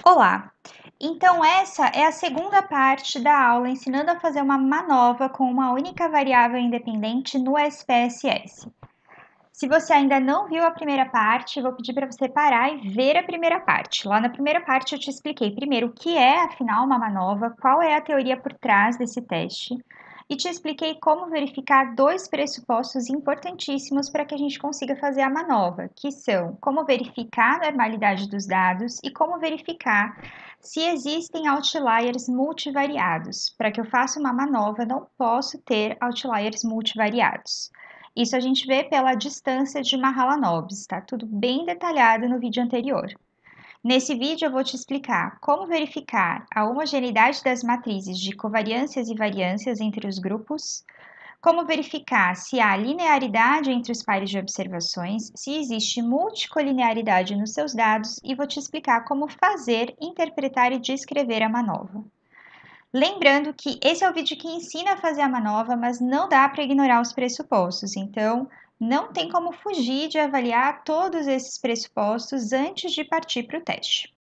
Olá! Então, essa é a segunda parte da aula ensinando a fazer uma MANOVA com uma única variável independente no SPSS. Se você ainda não viu a primeira parte, vou pedir para você parar e ver a primeira parte. Lá na primeira parte eu te expliquei primeiro o que é, afinal, uma MANOVA, qual é a teoria por trás desse teste, e te expliquei como verificar dois pressupostos importantíssimos para que a gente consiga fazer a MANOVA, que são como verificar a normalidade dos dados e como verificar se existem outliers multivariados. Para que eu faça uma MANOVA, não posso ter outliers multivariados. Isso a gente vê pela distância de Mahalanobis, está tudo bem detalhado no vídeo anterior. Nesse vídeo eu vou te explicar como verificar a homogeneidade das matrizes de covariâncias e variâncias entre os grupos, como verificar se há linearidade entre os pares de observações, se existe multicolinearidade nos seus dados e vou te explicar como fazer, interpretar e descrever a MANOVA. Lembrando que esse é o vídeo que ensina a fazer a MANOVA, mas não dá para ignorar os pressupostos, então não tem como fugir de avaliar todos esses pressupostos antes de partir para o teste.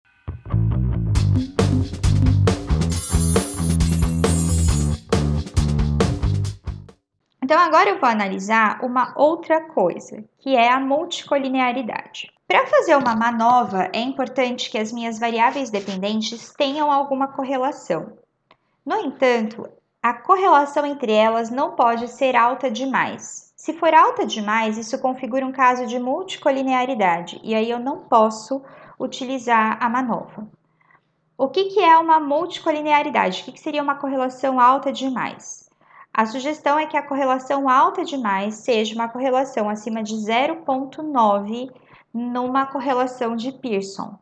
Então agora eu vou analisar uma outra coisa, que é a multicolinearidade. Para fazer uma MANOVA, é importante que as minhas variáveis dependentes tenham alguma correlação. No entanto, a correlação entre elas não pode ser alta demais. Se for alta demais, isso configura um caso de multicolinearidade, e aí eu não posso utilizar a MANOVA. O que é uma multicolinearidade? O que seria uma correlação alta demais? A sugestão é que a correlação alta demais seja uma correlação acima de 0,9 numa correlação de Pearson.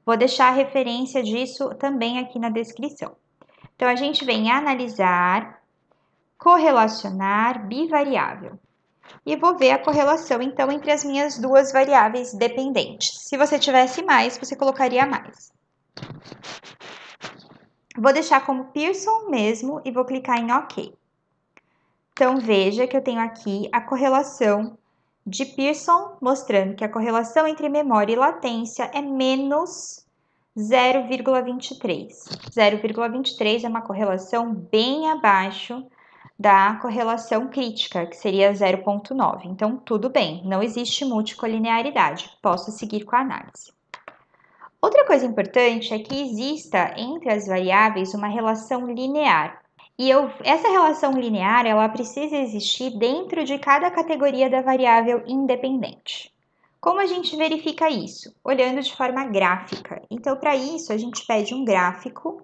Vou deixar a referência disso também aqui na descrição. Então, a gente vem analisar, correlacionar bivariável. E vou ver a correlação, então, entre as minhas duas variáveis dependentes. Se você tivesse mais, você colocaria mais. Vou deixar como Pearson mesmo e vou clicar em OK. Então, veja que eu tenho aqui a correlação de Pearson, mostrando que a correlação entre memória e latência é menos 0,23. 0,23 é uma correlação bem abaixo da correlação crítica, que seria 0,9. Então, tudo bem, não existe multicolinearidade, posso seguir com a análise. Outra coisa importante é que exista entre as variáveis uma relação linear. E essa relação linear, ela precisa existir dentro de cada categoria da variável independente. Como a gente verifica isso? Olhando de forma gráfica. Então, para isso, a gente pede um gráfico.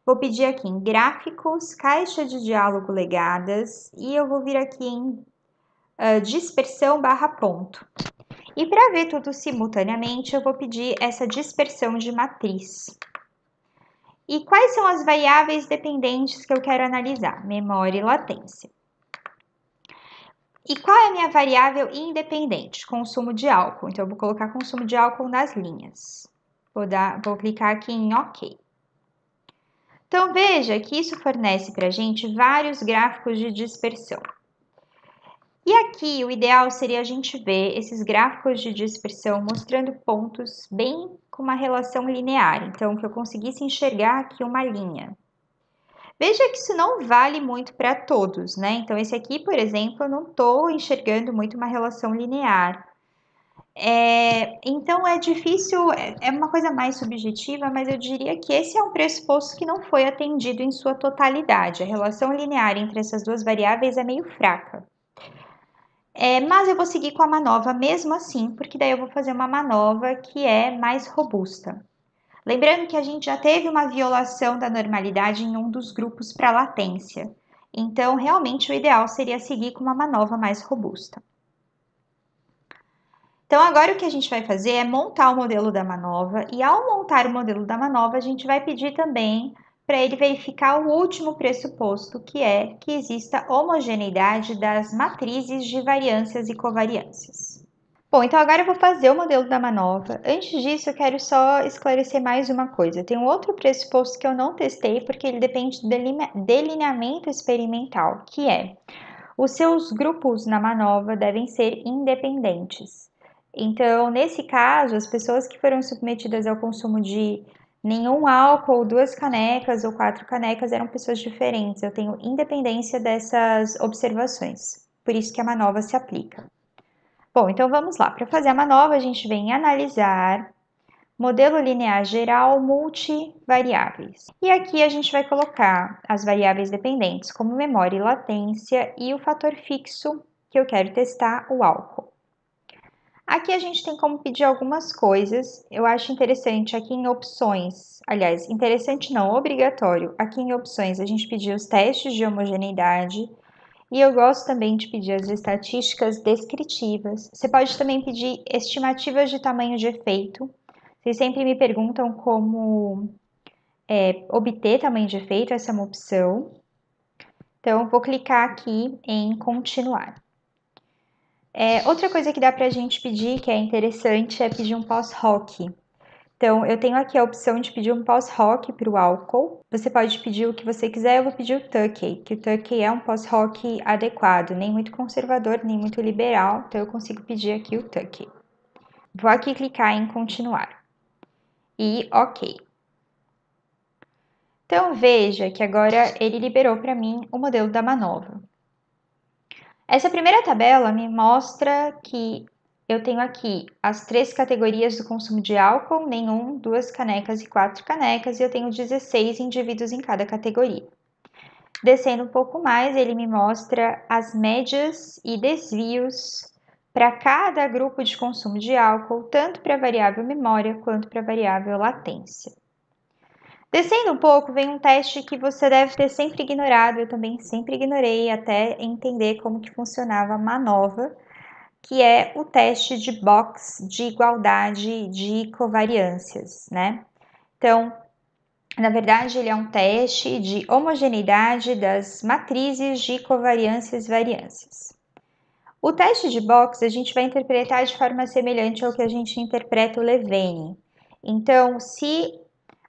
Vou pedir aqui em gráficos, caixa de diálogo legadas, e eu vou vir aqui em dispersão barra ponto. E para ver tudo simultaneamente, eu vou pedir essa dispersão de matriz. E quais são as variáveis dependentes que eu quero analisar? Memória e latência. E qual é a minha variável independente? Consumo de álcool. Então, eu vou colocar consumo de álcool nas linhas. Vou clicar aqui em OK. Então, veja que isso fornece para a gente vários gráficos de dispersão. E aqui, o ideal seria a gente ver esses gráficos de dispersão mostrando pontos bem com uma relação linear. Então, que eu conseguisse enxergar aqui uma linha. Veja que isso não vale muito para todos, né? Então, esse aqui, por exemplo, eu não estou enxergando muito uma relação linear. Então, é difícil, é uma coisa mais subjetiva, mas eu diria que esse é um pressuposto que não foi atendido em sua totalidade. A relação linear entre essas duas variáveis é meio fraca. Mas eu vou seguir com a MANOVA mesmo assim, porque daí eu vou fazer uma MANOVA que é mais robusta. Lembrando que a gente já teve uma violação da normalidade em um dos grupos para latência. Então, realmente, o ideal seria seguir com uma MANOVA mais robusta. Então, agora o que a gente vai fazer é montar o modelo da MANOVA. E ao montar o modelo da MANOVA, a gente vai pedir também para ele verificar o último pressuposto, que é que exista homogeneidade das matrizes de variâncias e covariâncias. Bom, então agora eu vou fazer o modelo da MANOVA. Antes disso, eu quero só esclarecer mais uma coisa. Tem um outro pressuposto que eu não testei, porque ele depende do delineamento experimental, que é: os seus grupos na MANOVA devem ser independentes. Então, nesse caso, as pessoas que foram submetidas ao consumo de nenhum álcool, 2 canecas ou 4 canecas eram pessoas diferentes. Eu tenho independência dessas observações. Por isso que a MANOVA se aplica. Bom, então vamos lá. Para fazer a MANOVA, a gente vem em analisar, modelo linear geral, multivariáveis. E aqui a gente vai colocar as variáveis dependentes, como memória e latência, e o fator fixo que eu quero testar, o álcool. Aqui a gente tem como pedir algumas coisas. Eu acho interessante aqui em opções, aliás, interessante não, obrigatório. Aqui em opções a gente pediu os testes de homogeneidade e eu gosto também de pedir as estatísticas descritivas. Você pode também pedir estimativas de tamanho de efeito. Vocês sempre me perguntam como obter tamanho de efeito, essa é uma opção. Então, eu vou clicar aqui em continuar. Outra coisa que dá para a gente pedir, que é interessante, é pedir um pós-hoc. Então, eu tenho aqui a opção de pedir um pós-hoc para o álcool. Você pode pedir o que você quiser, eu vou pedir o Tukey, que o Tukey é um pós-hoc adequado, nem muito conservador, nem muito liberal, então eu consigo pedir aqui o Tukey. Vou aqui clicar em continuar. E OK. Então, veja que agora ele liberou para mim o modelo da MANOVA. Essa primeira tabela me mostra que eu tenho aqui as 3 categorias do consumo de álcool, nenhum, 2 canecas e 4 canecas, e eu tenho 16 indivíduos em cada categoria. Descendo um pouco mais, ele me mostra as médias e desvios para cada grupo de consumo de álcool, tanto para a variável memória quanto para a variável latência. Descendo um pouco, vem um teste que você deve ter sempre ignorado, eu também sempre ignorei até entender como que funcionava a MANOVA, que é o teste de Box de igualdade de covariâncias, né? Então, na verdade, ele é um teste de homogeneidade das matrizes de covariâncias e variâncias. O teste de Box a gente vai interpretar de forma semelhante ao que a gente interpreta o Levene. Então, se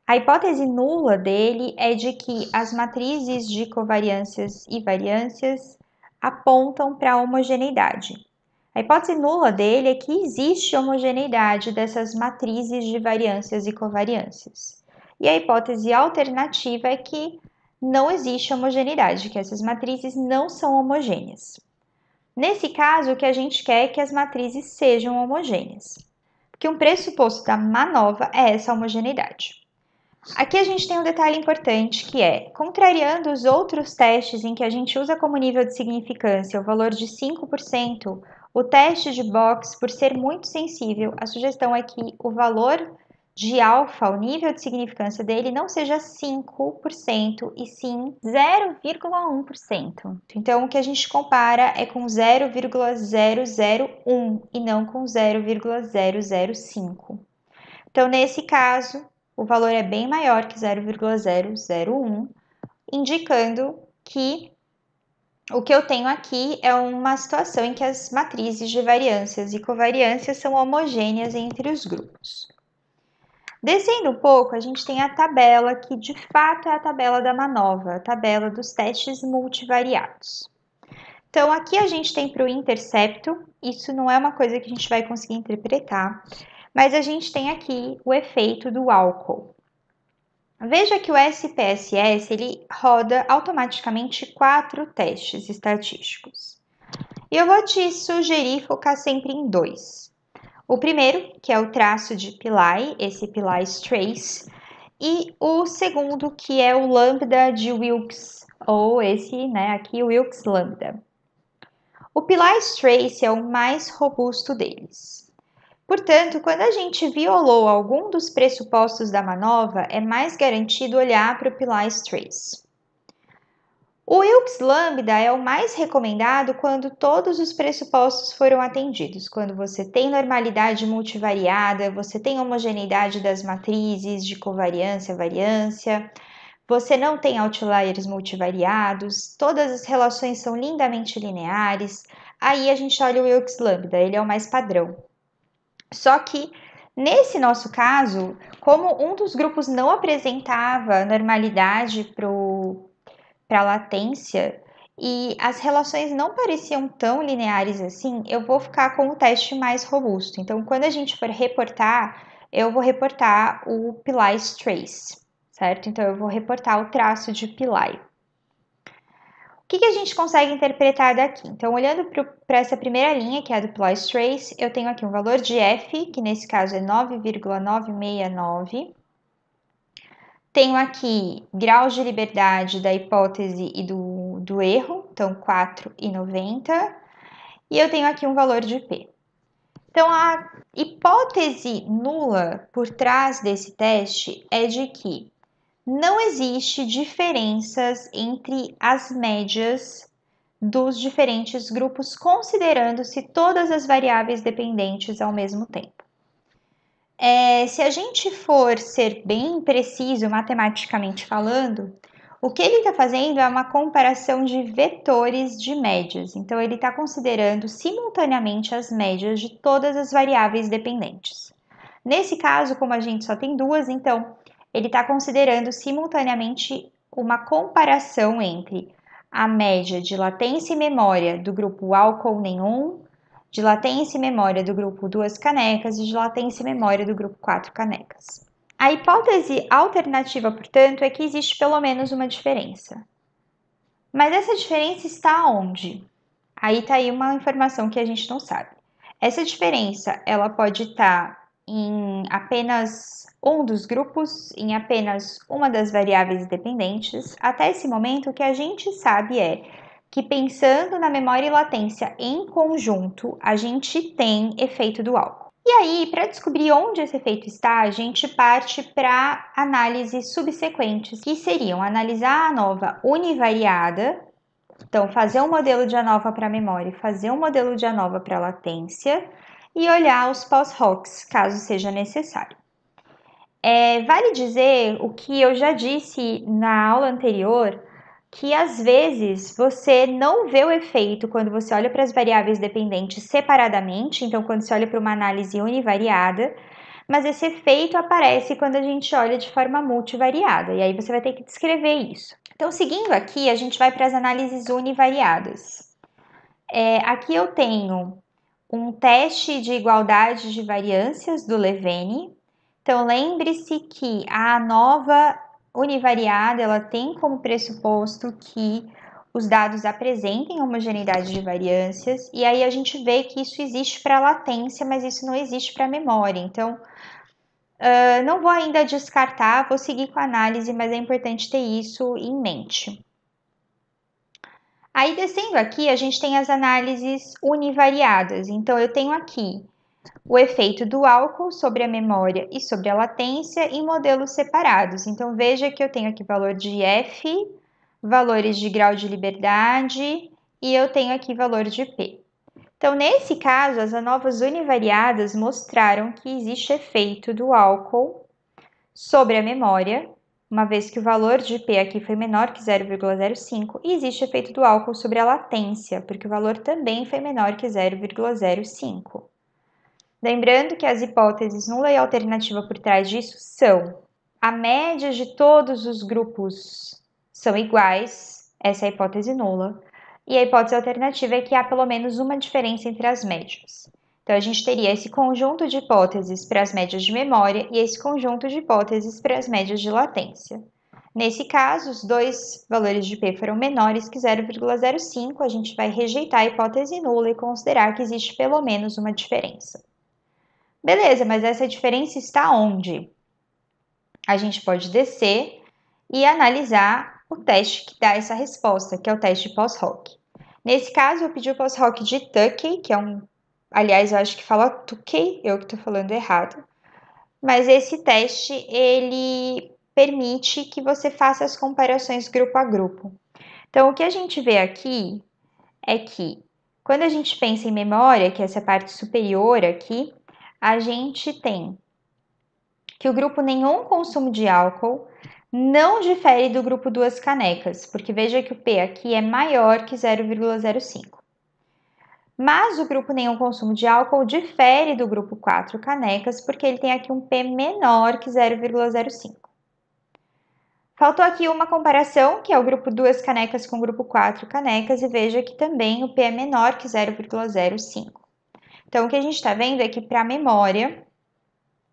a hipótese nula dele é de que as matrizes de covariâncias e variâncias apontam para a homogeneidade. A hipótese nula dele é que existe homogeneidade dessas matrizes de variâncias e covariâncias. E a hipótese alternativa é que não existe homogeneidade, que essas matrizes não são homogêneas. Nesse caso, o que a gente quer é que as matrizes sejam homogêneas, porque um pressuposto da MANOVA é essa homogeneidade. Aqui a gente tem um detalhe importante que é, contrariando os outros testes em que a gente usa como nível de significância o valor de 5%, o teste de Box, por ser muito sensível, a sugestão é que o valor de alfa, o nível de significância dele, não seja 5% e sim 0,1%. Então, o que a gente compara é com 0,001 e não com 0,005. Então, nesse caso, o valor é bem maior que 0,001, indicando que o que eu tenho aqui é uma situação em que as matrizes de variâncias e covariâncias são homogêneas entre os grupos. Descendo um pouco, a gente tem a tabela, que de fato é a tabela da MANOVA, a tabela dos testes multivariados. Então, aqui a gente tem para o intercepto, isso não é uma coisa que a gente vai conseguir interpretar, mas a gente tem aqui o efeito do álcool. Veja que o SPSS ele roda automaticamente 4 testes estatísticos. E eu vou te sugerir focar sempre em 2. O primeiro, que é o traço de Pillai, esse Pillai's Trace, e o segundo, que é o lambda de Wilks, ou esse, né, aqui, o Wilks lambda. O Pillai's Trace é o mais robusto deles. Portanto, quando a gente violou algum dos pressupostos da MANOVA, é mais garantido olhar para o Pillai's Trace. O Wilks Lambda é o mais recomendado quando todos os pressupostos foram atendidos, quando você tem normalidade multivariada, você tem homogeneidade das matrizes de covariância, variância, você não tem outliers multivariados, todas as relações são lindamente lineares, aí a gente olha o Wilks Lambda, ele é o mais padrão. Só que, nesse nosso caso, como um dos grupos não apresentava normalidade para a latência, e as relações não pareciam tão lineares assim, eu vou ficar com o teste mais robusto. Então, quando a gente for reportar, eu vou reportar o Pillai's Trace, certo? Então, eu vou reportar o traço de Pillai. O que a gente consegue interpretar daqui? Então, olhando para essa primeira linha, que é a do Pillai's Trace, eu tenho aqui um valor de f, que nesse caso é 9,969. Tenho aqui graus de liberdade da hipótese e do erro, então 4,90. E eu tenho aqui um valor de P. Então, a hipótese nula por trás desse teste é de que não existe diferenças entre as médias dos diferentes grupos, considerando-se todas as variáveis dependentes ao mesmo tempo. Se a gente for ser bem preciso matematicamente falando, o que ele está fazendo é uma comparação de vetores de médias. Então, ele está considerando simultaneamente as médias de todas as variáveis dependentes. Nesse caso, como a gente só tem duas, então ele está considerando simultaneamente uma comparação entre a média de latência e memória do grupo álcool nenhum, de latência e memória do grupo 2 canecas e de latência e memória do grupo 4 canecas. A hipótese alternativa, portanto, é que existe pelo menos uma diferença. Mas essa diferença está onde? Aí está aí uma informação que a gente não sabe. Essa diferença, ela pode estar em apenas um dos grupos, em apenas uma das variáveis dependentes. Até esse momento, o que a gente sabe é que pensando na memória e latência em conjunto, a gente tem efeito do álcool. E aí, para descobrir onde esse efeito está, a gente parte para análises subsequentes, que seriam analisar a ANOVA univariada, então fazer um modelo de ANOVA para memória e fazer um modelo de ANOVA para latência, e olhar os pós-hocs, caso seja necessário. Vale dizer o que eu já disse na aula anterior, que às vezes você não vê o efeito quando você olha para as variáveis dependentes separadamente, então quando você olha para uma análise univariada, mas esse efeito aparece quando a gente olha de forma multivariada, e aí você vai ter que descrever isso. Então, seguindo aqui, a gente vai para as análises univariadas. Aqui eu tenho um teste de igualdade de variâncias do Levene. Então, lembre-se que a ANOVA univariada, ela tem como pressuposto que os dados apresentem homogeneidade de variâncias, e aí a gente vê que isso existe para latência, mas isso não existe para memória. Então, não vou ainda descartar, vou seguir com a análise, mas é importante ter isso em mente. Aí, descendo aqui, a gente tem as análises univariadas. Então, eu tenho aqui o efeito do álcool sobre a memória e sobre a latência em modelos separados. Então, veja que eu tenho aqui valor de F, valores de grau de liberdade e eu tenho aqui valor de P. Então, nesse caso, as ANOVAs univariadas mostraram que existe efeito do álcool sobre a memória, uma vez que o valor de P aqui foi menor que 0,05, e existe efeito do álcool sobre a latência, porque o valor também foi menor que 0,05. Lembrando que as hipóteses nula e alternativa por trás disso são a média de todos os grupos são iguais, essa é a hipótese nula, e a hipótese alternativa é que há pelo menos uma diferença entre as médias. Então, a gente teria esse conjunto de hipóteses para as médias de memória e esse conjunto de hipóteses para as médias de latência. Nesse caso, os dois valores de P foram menores que 0,05, a gente vai rejeitar a hipótese nula e considerar que existe pelo menos uma diferença. Beleza, mas essa diferença está onde? A gente pode descer e analisar o teste que dá essa resposta, que é o teste pós-hoc. Nesse caso, eu pedi o pós-hoc de Tukey, que é aliás, eu acho que fala Tukey, eu que estou falando errado. Mas esse teste, ele permite que você faça as comparações grupo a grupo. Então, o que a gente vê aqui é que, quando a gente pensa em memória, que é essa parte superior aqui, a gente tem que o grupo nenhum consumo de álcool não difere do grupo 2 canecas, porque veja que o P aqui é maior que 0,05. Mas o grupo nenhum consumo de álcool difere do grupo 4 canecas, porque ele tem aqui um P menor que 0,05. Faltou aqui uma comparação, que é o grupo 2 canecas com o grupo 4 canecas, e veja que também o P é menor que 0,05. Então, o que a gente está vendo é que para a memória,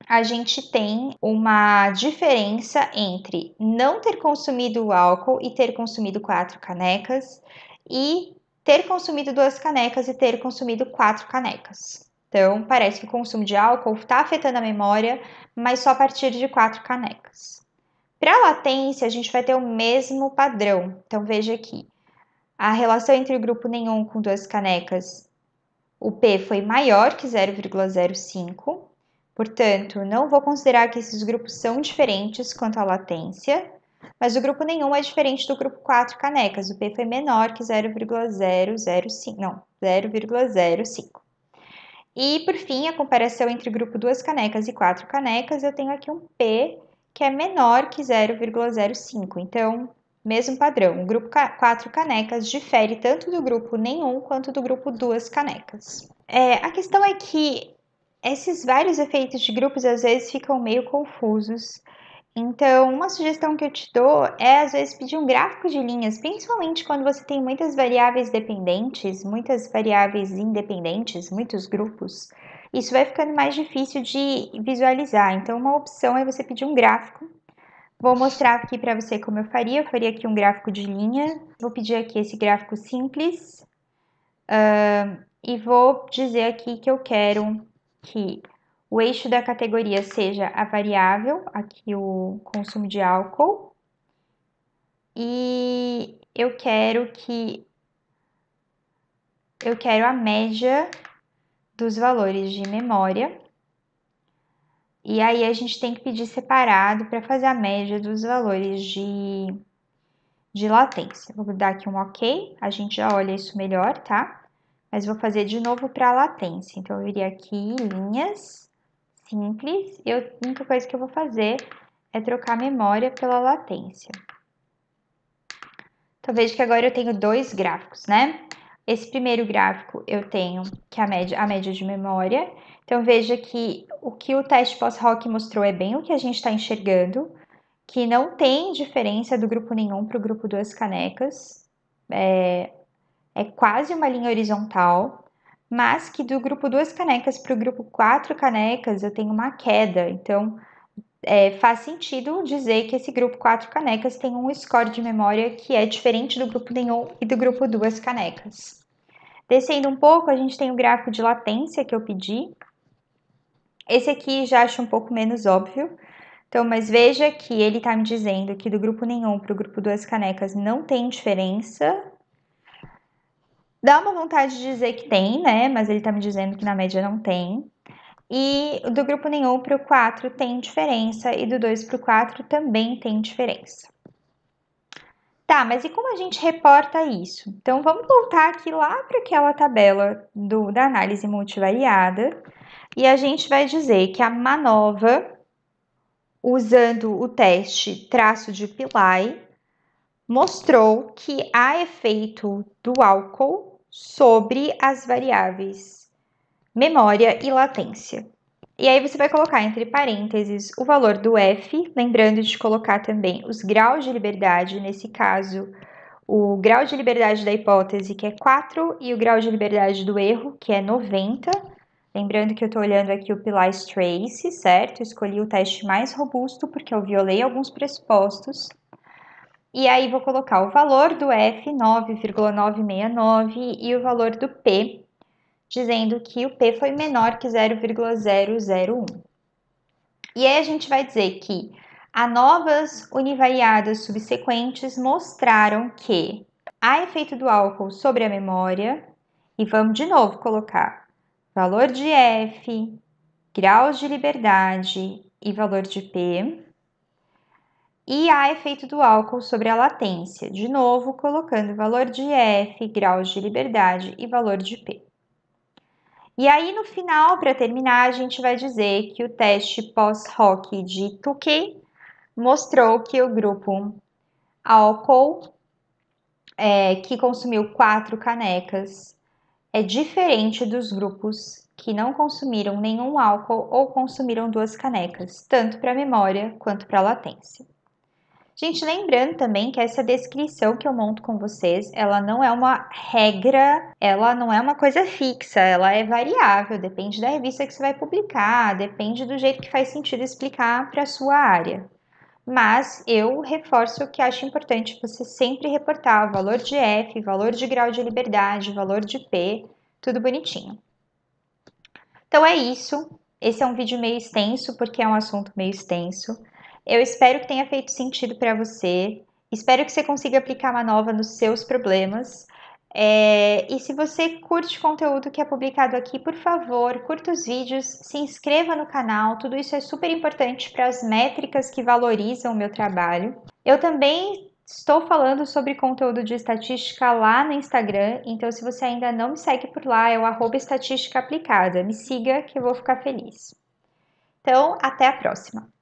a gente tem uma diferença entre não ter consumido o álcool e ter consumido 4 canecas, e ter consumido 2 canecas e ter consumido 4 canecas. Então, parece que o consumo de álcool está afetando a memória, mas só a partir de 4 canecas. Para a latência, a gente vai ter o mesmo padrão. Então, veja aqui. A relação entre o grupo nenhum com 2 canecas, o P foi maior que 0,05. Portanto, não vou considerar que esses grupos são diferentes quanto à latência, mas o grupo nenhum é diferente do grupo 4 canecas. O P foi menor que 0,005. Não, 0,05. E, por fim, a comparação entre o grupo 2 canecas e 4 canecas, eu tenho aqui um P que é menor que 0,05. Então, mesmo padrão, o grupo 4 canecas difere tanto do grupo nenhum quanto do grupo 2 canecas. A questão é que esses vários efeitos de grupos às vezes ficam meio confusos. Então, uma sugestão que eu te dou é, às vezes, pedir um gráfico de linhas, principalmente quando você tem muitas variáveis dependentes, muitas variáveis independentes, muitos grupos. Isso vai ficando mais difícil de visualizar. Então, uma opção é você pedir um gráfico. Vou mostrar aqui para você como eu faria aqui um gráfico de linha. Vou pedir aqui esse gráfico simples. E vou dizer aqui que eu quero que o eixo da categoria seja a variável, aqui o consumo de álcool, e eu quero a média dos valores de memória, e aí a gente tem que pedir separado para fazer a média dos valores de latência. Vou dar aqui um OK, a gente já olha isso melhor, tá? Mas vou fazer de novo para a latência. Então, eu viria aqui, linhas, simples, e a única coisa que eu vou fazer é trocar a memória pela latência. Então, veja que agora eu tenho dois gráficos, né? Esse primeiro gráfico eu tenho que a média de memória. Então, veja que o teste pós-hoc mostrou é bem o que a gente está enxergando, que não tem diferença do grupo nenhum para o grupo 2 canecas. É quase uma linha horizontal, mas que do grupo 2 canecas para o grupo 4 canecas eu tenho uma queda. Então, faz sentido dizer que esse grupo 4 canecas tem um score de memória que é diferente do grupo nenhum e do grupo 2 canecas. Descendo um pouco, a gente tem o gráfico de latência que eu pedi. Esse aqui já acho um pouco menos óbvio. Então, mas veja que ele está me dizendo que do grupo nenhum para o grupo 2 canecas não tem diferença. Dá uma vontade de dizer que tem, né? Mas ele está me dizendo que na média não tem. E do grupo nenhum para o 4 tem diferença, e do 2 para o 4 também tem diferença. Tá, mas e como a gente reporta isso? Então, vamos voltar aqui lá para aquela tabela da análise multivariada, e a gente vai dizer que a MANOVA, usando o teste traço de Pillai, mostrou que há efeito do álcool sobre as variáveis memória e latência. E aí você vai colocar entre parênteses o valor do F, lembrando de colocar também os graus de liberdade, nesse caso, o grau de liberdade da hipótese, que é 4, e o grau de liberdade do erro, que é 90. Lembrando que eu estou olhando aqui o Pillai's Trace, certo? Escolhi o teste mais robusto porque eu violei alguns pressupostos. E aí vou colocar o valor do F, 9,969, e o valor do P, dizendo que o P foi menor que 0,001. E aí a gente vai dizer que ANOVAs univariadas subsequentes mostraram que há efeito do álcool sobre a memória, e vamos de novo colocar valor de F, graus de liberdade e valor de P, e há efeito do álcool sobre a latência, de novo colocando valor de F, graus de liberdade e valor de P. E aí, no final, para terminar, a gente vai dizer que o teste pós-hoc de Tukey mostrou que o grupo álcool, que consumiu 4 canecas, é diferente dos grupos que não consumiram nenhum álcool ou consumiram 2 canecas, tanto para a memória quanto para a latência. Gente, lembrando também que essa descrição que eu monto com vocês, ela não é uma regra, ela não é uma coisa fixa, ela é variável, depende da revista que você vai publicar, depende do jeito que faz sentido explicar para a sua área. Mas eu reforço que acho importante você sempre reportar valor de F, valor de grau de liberdade, valor de P, tudo bonitinho. Então é isso. Esse é um vídeo meio extenso, porque é um assunto meio extenso. Eu espero que tenha feito sentido para você. Espero que você consiga aplicar uma nova nos seus problemas. E se você curte o conteúdo que é publicado aqui, por favor, curta os vídeos, se inscreva no canal. Tudo isso é super importante para as métricas que valorizam o meu trabalho. Eu também estou falando sobre conteúdo de estatística lá no Instagram, então se você ainda não me segue por lá, é o @estatística aplicada. Me siga que eu vou ficar feliz. Então, até a próxima!